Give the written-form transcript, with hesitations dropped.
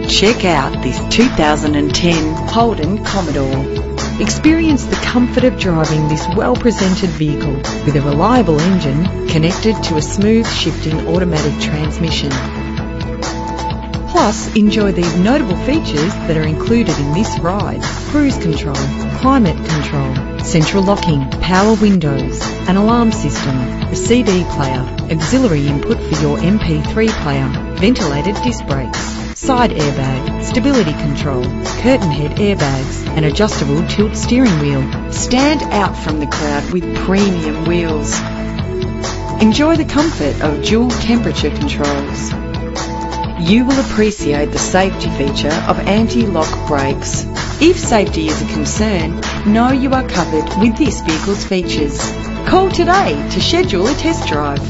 Check out this 2010 Holden Commodore. Experience the comfort of driving this well-presented vehicle with a reliable engine connected to a smooth shifting automatic transmission. Plus, enjoy these notable features that are included in this ride: cruise control, climate control, central locking, power windows, an alarm system, a CD player, auxiliary input for your MP3 player, ventilated disc brakes, side airbag, stability control, curtain head airbags, and adjustable tilt steering wheel. Stand out from the crowd with premium wheels. Enjoy the comfort of dual temperature controls. You will appreciate the safety feature of anti-lock brakes. If safety is a concern, know you are covered with this vehicle's features. Call today to schedule a test drive.